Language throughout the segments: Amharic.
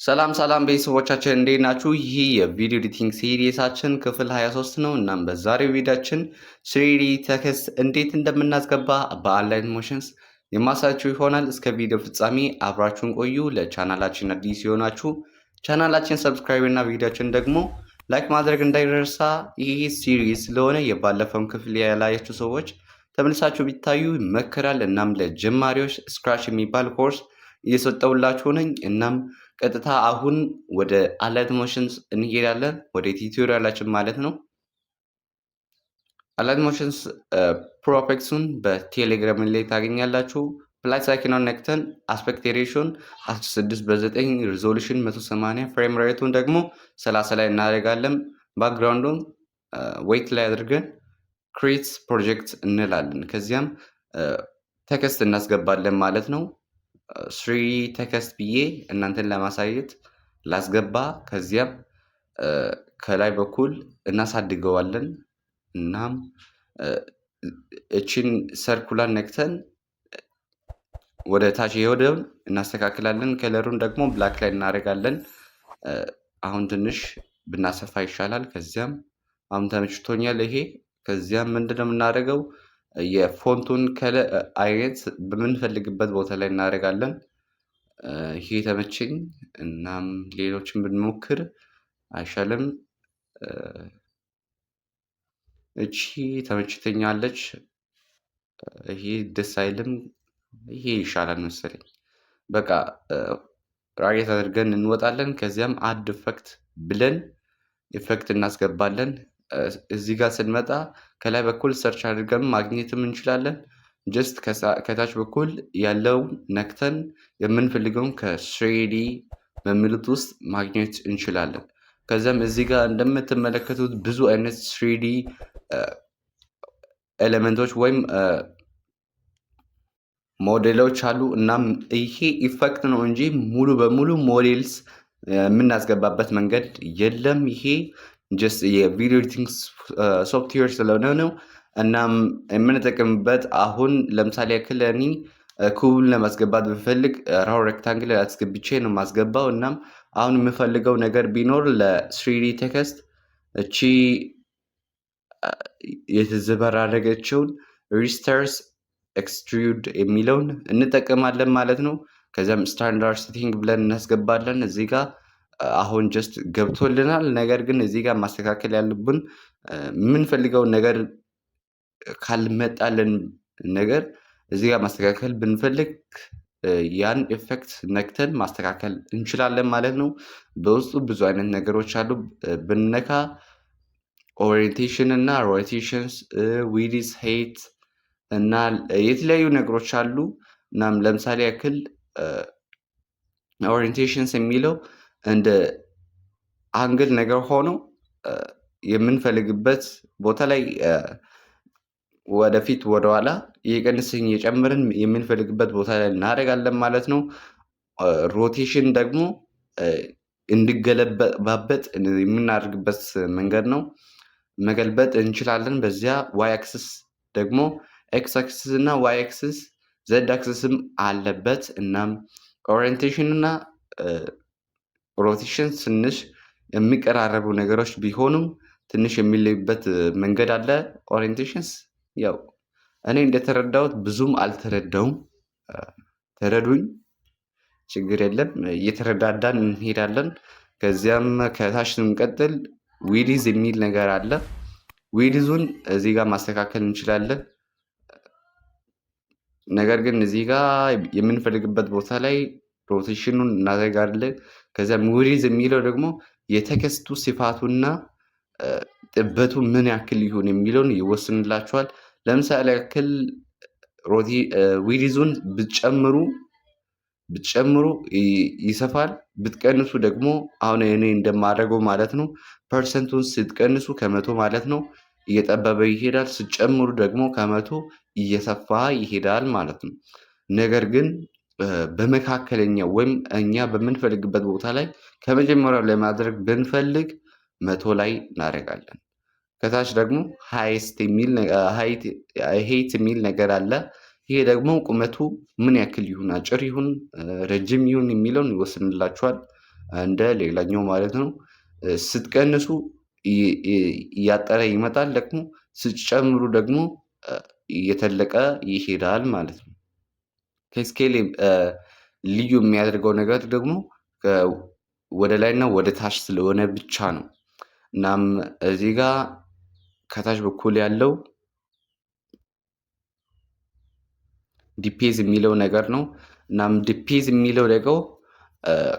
ሰላም ቤተሰቦቻችን እንዴት ናችሁ? ይህ የቪዲዮ ኤዲቲንግ ሲሪየሳችን ክፍል 23 ነው። እናም በዛሬው ቪዲዮአችን 3D ቴክስት እንዴት እንደምናስገባ በአንላይን ሞሽንስ የማሳያችሁ ይሆናል። እስከ ቪዲዮ ፍጻሜ አብራችሁን ቆዩ። ለቻናላችን አዲስ የሆናችሁ ቻናላችን ሰብስክራይብ እና ቪዲዮአችን ደግሞ ላይክ ማድረግ እንዳይረሳ። ይህ ሲሪየስ ስለሆነ የባለፈውን ክፍል ያላያችሁ ሰዎች ተመልሳችሁ ቢታዩ ይመከራል። እናም ለጀማሪዎች ስክራች የሚባል ኮርስ እየሰጠውላችሁ ነኝ። እናም ቀጥታ አሁን ወደ አላይት ሞሽንስ እንሄዳለን፣ ወደ ቲዩቶሪያላችን ማለት ነው። አላይት ሞሽንስ ፕሮፐርቲሱን በቴሌግራም ላይ ታገኛላችሁ። ፕላስ አይኮኑን ነክተን አስፔክት ሬሽዮን 16:9 ሪዞሉሽን 180 ፍሬም ሬቱን ደግሞ 30 ላይ እናደርጋለን። ባክግራውንዱን ዌይት ላይ አድርገን ክሬት ፕሮጀክት እንላለን። ከዚያም ቴክስት እናስገባለን ማለት ነው። 3D ቴክስት ብዬ እናንተን ለማሳየት ላስገባ። ከዚያም ከላይ በኩል እናሳድገዋለን። እናም እቺን ሰርኩላር ነክተን ወደ ታች የወደውን እናስተካክላለን። ከለሩን ደግሞ ብላክ ላይ እናደርጋለን። አሁን ትንሽ ብናሰፋ ይሻላል። ከዚያም አሁን ተመችቶኛል ይሄ። ከዚያም ምንድነው የምናደርገው? የፎንቱን አይነት በምንፈልግበት ቦታ ላይ እናደርጋለን። ይሄ ተመቸኝ። እናም ሌሎችን ብንሞክር አይሻልም? እቺ ተመችተኛለች። ይሄ ደስ አይልም። ይሄ ይሻላል መሰለኝ። በቃ ራይት አድርገን እንወጣለን። ከዚያም አድ ኢፌክት ብለን ኢፌክት እናስገባለን። እዚህ ጋር ስንመጣ ከላይ በኩል ሰርች አድርገን ማግኘትም እንችላለን። ጀስት ከታች በኩል ያለውን ነክተን የምንፈልገውን ከ3D በሚሉት ውስጥ ማግኘት እንችላለን። ከዚያም እዚህ ጋር እንደምትመለከቱት ብዙ አይነት 3D ኤሌመንቶች ወይም ሞዴሎች አሉ። እናም ይሄ ኢፌክት ነው እንጂ ሙሉ በሙሉ ሞዴልስ የምናስገባበት መንገድ የለም። ይሄ ጀስት የቪዲዮ ኤዲቲንግ ሶፍትዌር ስለሆነ ነው። እናም የምንጠቀምበት አሁን ለምሳሌ ያክል እኔ ኩብን ለማስገባት ብፈልግ ራው ሬክታንግል አስገብቼ ነው የማስገባው። እናም አሁን የምፈልገው ነገር ቢኖር ለ3D ቴክስት እቺ የተዘበራረገችውን ሪስተርስ ኤክስትሩድ የሚለውን እንጠቀማለን ማለት ነው። ከዚያም ስታንዳርድ ሴቲንግ ብለን እናስገባለን። እዚህ ጋር አሁን ጀስት ገብቶልናል። ነገር ግን እዚህ ጋር ማስተካከል ያለብን የምንፈልገውን ነገር ካልመጣልን ነገር እዚህ ጋር ማስተካከል ብንፈልግ ያን ኢፌክት ነክተን ማስተካከል እንችላለን ማለት ነው። በውስጡ ብዙ አይነት ነገሮች አሉ። ብንነካ ኦሪየንቴሽን እና ሮቴሽንስ፣ ዊድዝ፣ ሄይት እና የተለያዩ ነገሮች አሉ። እናም ለምሳሌ ያክል ኦሪየንቴሽንስ የሚለው እንደ አንግል ነገር ሆኖ የምንፈልግበት ቦታ ላይ ወደፊት ወደኋላ እየቀነስን እየጨመርን የምንፈልግበት ቦታ ላይ እናደርጋለን ማለት ነው። ሮቴሽን ደግሞ እንዲገለባበጥ የምናደርግበት መንገድ ነው። መገልበጥ እንችላለን። በዚያ ዋይ አክስስ ደግሞ ኤክስ አክስስ እና ዋይ አክስስ ዘድ አክስስም አለበት። እናም ኦሪየንቴሽን እና ሮቴሽን ትንሽ የሚቀራረቡ ነገሮች ቢሆኑም ትንሽ የሚለዩበት መንገድ አለ። ኦሪየንቴሽንስ ያው እኔ እንደተረዳሁት ብዙም አልተረዳውም። ተረዱኝ፣ ችግር የለም፣ እየተረዳዳን እንሄዳለን። ከዚያም ከታች ስንቀጥል ዊድዝ የሚል ነገር አለ። ዊድዙን እዚህ ጋር ማስተካከል እንችላለን። ነገር ግን እዚህ ጋር የምንፈልግበት ቦታ ላይ ሮቴሽኑን እናደርጋለን። ከዚያም ዊድዝ የሚለው ደግሞ የቴክስቱ ስፋቱና ጥበቱ ምን ያክል ይሁን የሚለውን ይወስንላችኋል። ለምሳሌ ያክል ዊድዙን ብትጨምሩ ይሰፋል፣ ብትቀንሱ ደግሞ አሁን እኔ እንደማደርገው ማለት ነው ፐርሰንቱን ስትቀንሱ ከመቶ ማለት ነው እየጠበበ ይሄዳል። ስትጨምሩ ደግሞ ከመቶ እየሰፋ ይሄዳል ማለት ነው። ነገር ግን በመካከለኛው ወይም እኛ በምንፈልግበት ቦታ ላይ ከመጀመሪያው ለማድረግ ብንፈልግ 100 ላይ እናደርጋለን። ከታች ደግሞ ሄይት የሚል ነገር አለ። ይሄ ደግሞ ቁመቱ ምን ያክል ይሁን፣ አጭር ይሁን፣ ረጅም ይሁን የሚለውን ይወስንላችኋል። እንደ ሌላኛው ማለት ነው። ስትቀንሱ እያጠረ ይመጣል፣ ደግሞ ስትጨምሩ ደግሞ እየተለቀ ይሄዳል ማለት ነው። ከስኬል ልዩ የሚያደርገው ነገር ደግሞ ወደ ላይና ወደ ታች ስለሆነ ብቻ ነው። እናም እዚህ ጋር ከታች በኩል ያለው ዲፔዝ የሚለው ነገር ነው። እናም ዲፔዝ የሚለው ደግሞ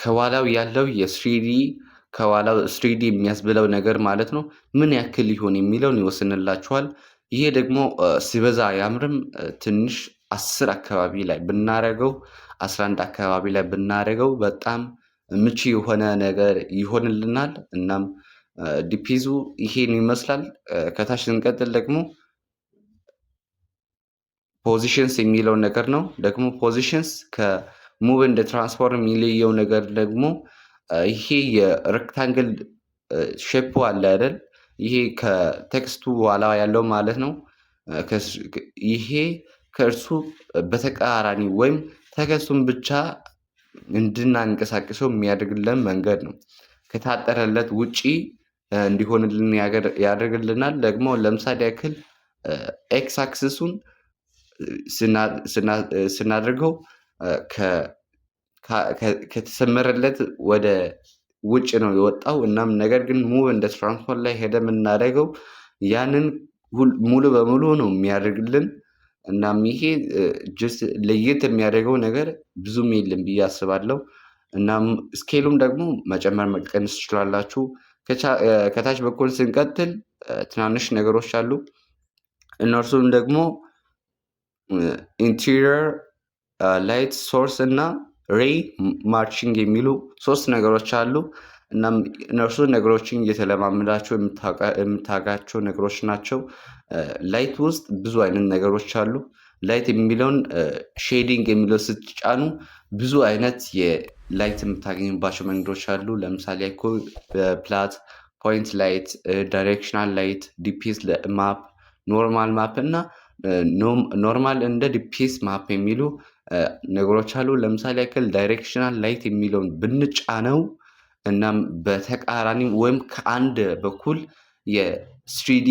ከኋላው ያለው የስሪዲ ከኋላው ስሪዲ የሚያስብለው ነገር ማለት ነው ምን ያክል ይሆን የሚለውን ይወስንላችኋል። ይሄ ደግሞ ሲበዛ አያምርም። ትንሽ 10 አካባቢ ላይ ብናረገው 11 አካባቢ ላይ ብናረገው በጣም ምቹ የሆነ ነገር ይሆንልናል። እናም ዲፔዙ ይሄን ይመስላል። ከታች ስንቀጥል ደግሞ ፖዚሽንስ የሚለው ነገር ነው። ደግሞ ፖዚሽንስ ከሙቭ እንደ ትራንስፎርም የሚለየው ነገር ደግሞ ይሄ የሬክታንግል ሼፑ አለ አይደል? ይሄ ከቴክስቱ ኋላ ያለው ማለት ነው። ይሄ ከእርሱ በተቃራኒ ወይም ቴክስቱን ብቻ እንድናንቀሳቅሰው የሚያደርግልን መንገድ ነው። ከታጠረለት ውጪ እንዲሆንልን ያደርግልናል። ደግሞ ለምሳሌ ያክል ኤክስ አክስሱን ስናደርገው ከተሰመረለት ወደ ውጭ ነው የወጣው። እናም ነገር ግን ሙቭ እንደ ትራንስፎርም ላይ ሄደ የምናደርገው ያንን ሙሉ በሙሉ ነው የሚያደርግልን። እናም ይሄ ጀስት ለየት የሚያደርገው ነገር ብዙም የለም ብዬ አስባለሁ። እናም ስኬሉም ደግሞ መጨመር መቀነስ ትችላላችሁ። ከታች በኩል ስንቀጥል ትናንሽ ነገሮች አሉ። እነርሱም ደግሞ ኢንቴሪየር ላይት ሶርስ እና ሬይ ማርቺንግ የሚሉ 3 ነገሮች አሉ። እናም እነርሱ ነገሮችን እየተለማመዳቸው የምታውቃቸው ነገሮች ናቸው። ላይት ውስጥ ብዙ አይነት ነገሮች አሉ። ላይት የሚለውን ሼዲንግ የሚለው ስትጫኑ ብዙ አይነት የላይት የምታገኝባቸው መንገዶች አሉ። ለምሳሌ እኮ ፕላት ፖይንት ላይት፣ ዳይሬክሽናል ላይት፣ ዲፒስ ማፕ፣ ኖርማል ማፕ እና ኖርማል እንደ ዲፒስ ማፕ የሚሉ ነገሮች አሉ። ለምሳሌ ያክል ዳይሬክሽናል ላይት የሚለውን ብንጫነው እናም በተቃራኒ ወይም ከአንድ በኩል የስሪዲ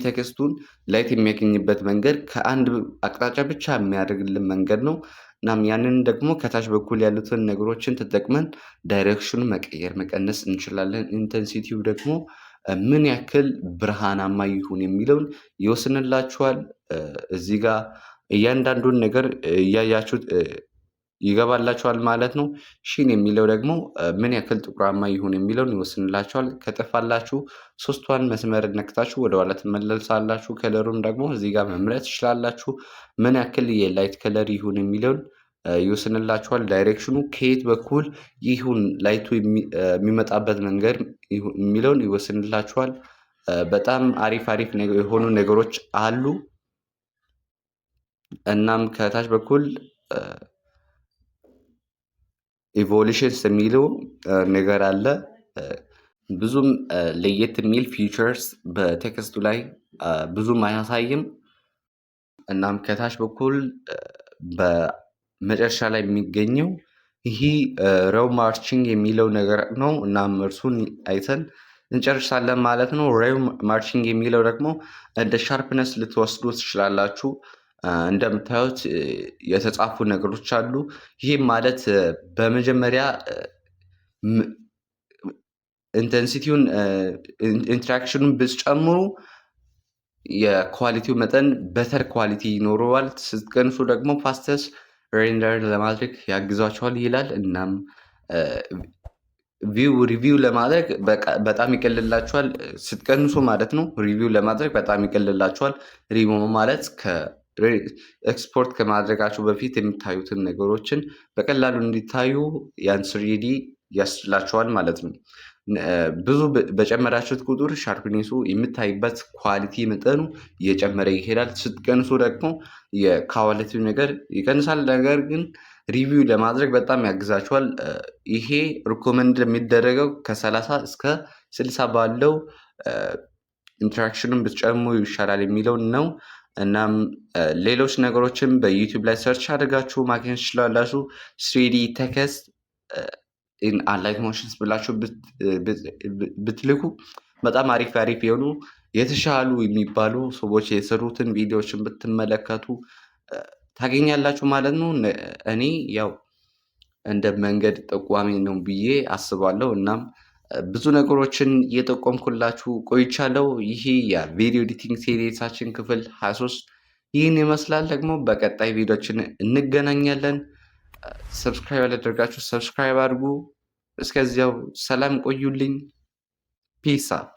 ቴክስቱን ላይት የሚያገኝበት መንገድ ከአንድ አቅጣጫ ብቻ የሚያደርግልን መንገድ ነው። እናም ያንን ደግሞ ከታች በኩል ያሉትን ነገሮችን ተጠቅመን ዳይሬክሽኑን መቀየር መቀነስ እንችላለን። ኢንተንሲቲው ደግሞ ምን ያክል ብርሃናማ ይሁን የሚለውን ይወስንላችኋል። እዚህ ጋር እያንዳንዱን ነገር እያያችሁት ይገባላችኋል ማለት ነው። ሺን የሚለው ደግሞ ምን ያክል ጥቁራማ ይሁን የሚለውን ይወስንላችኋል። ከጠፋላችሁ 3ቷን መስመር ነክታችሁ ወደኋላ ትመለሳላችሁ። ከለሩን ደግሞ እዚህ ጋር መምረጥ ትችላላችሁ። ምን ያክል የላይት ከለር ይሁን የሚለውን ይወስንላችኋል። ዳይሬክሽኑ ከየት በኩል ይሁን ላይቱ የሚመጣበት መንገድ የሚለውን ይወስንላችኋል። በጣም አሪፍ የሆኑ ነገሮች አሉ። እናም ከታች በኩል ኢቮሉሽንስ የሚለው ነገር አለ። ብዙም ለየት የሚል ፊቸርስ በቴክስቱ ላይ ብዙም አያሳይም። እናም ከታች በኩል በመጨረሻ ላይ የሚገኘው ይሄ ሬው ማርቺንግ የሚለው ነገር ነው። እናም እርሱን አይተን እንጨርሳለን ማለት ነው። ሬው ማርቺንግ የሚለው ደግሞ እንደ ሻርፕነስ ልትወስዱ ትችላላችሁ። እንደምታዩት የተጻፉ ነገሮች አሉ። ይህም ማለት በመጀመሪያ ኢንተንሲቲውን ኢንትራክሽኑን ብትጨምሩ የኳሊቲው መጠን በተር ኳሊቲ ይኖረዋል። ስትቀንሱ ደግሞ ፋስተስ ሬንደር ለማድረግ ያግዟቸዋል ይላል። እናም ሪቪው ለማድረግ በጣም ይቀልላችኋል ስትቀንሱ ማለት ነው። ሪቪው ለማድረግ በጣም ይቀልላችኋል። ሪቪው ማለት ኤክስፖርት ከማድረጋችሁ በፊት የሚታዩትን ነገሮችን በቀላሉ እንዲታዩ ያን ስሪዲ ያስችላችኋል ማለት ነው። ብዙ በጨመራችሁት ቁጥር ሻርፕኔሱ የምታይበት ኳሊቲ መጠኑ እየጨመረ ይሄዳል። ስትቀንሱ ደግሞ የኳሊቲው ነገር ይቀንሳል። ነገር ግን ሪቪው ለማድረግ በጣም ያግዛችኋል። ይሄ ሪኮመንድ የሚደረገው ከ30 እስከ 60 ባለው ኢንተራክሽኑን ብትጨምሩ ይሻላል የሚለውን ነው። እናም ሌሎች ነገሮችም በዩቲዩብ ላይ ሰርች አድርጋችሁ ማግኘት ትችላላችሁ። ስሪዲ ቴክስት ኢን አንላይት ሞሽንስ ብላችሁ ብትልኩ በጣም አሪፍ የሆኑ የተሻሉ የሚባሉ ሰዎች የሰሩትን ቪዲዮዎችን ብትመለከቱ ታገኛላችሁ ማለት ነው። እኔ ያው እንደ መንገድ ጠቋሚ ነው ብዬ አስባለሁ። እናም ብዙ ነገሮችን እየጠቆምኩላችሁ ቆይቻለሁ። ይሄ የቪዲዮ ኤዲቲንግ ሲሪሳችን ክፍል 23 ይህን ይመስላል። ደግሞ በቀጣይ ቪዲዮችን እንገናኛለን። ሰብስክራይብ ያላደረጋችሁ ሰብስክራይብ አድርጉ። እስከዚያው ሰላም ቆዩልኝ። ፒስ አፕ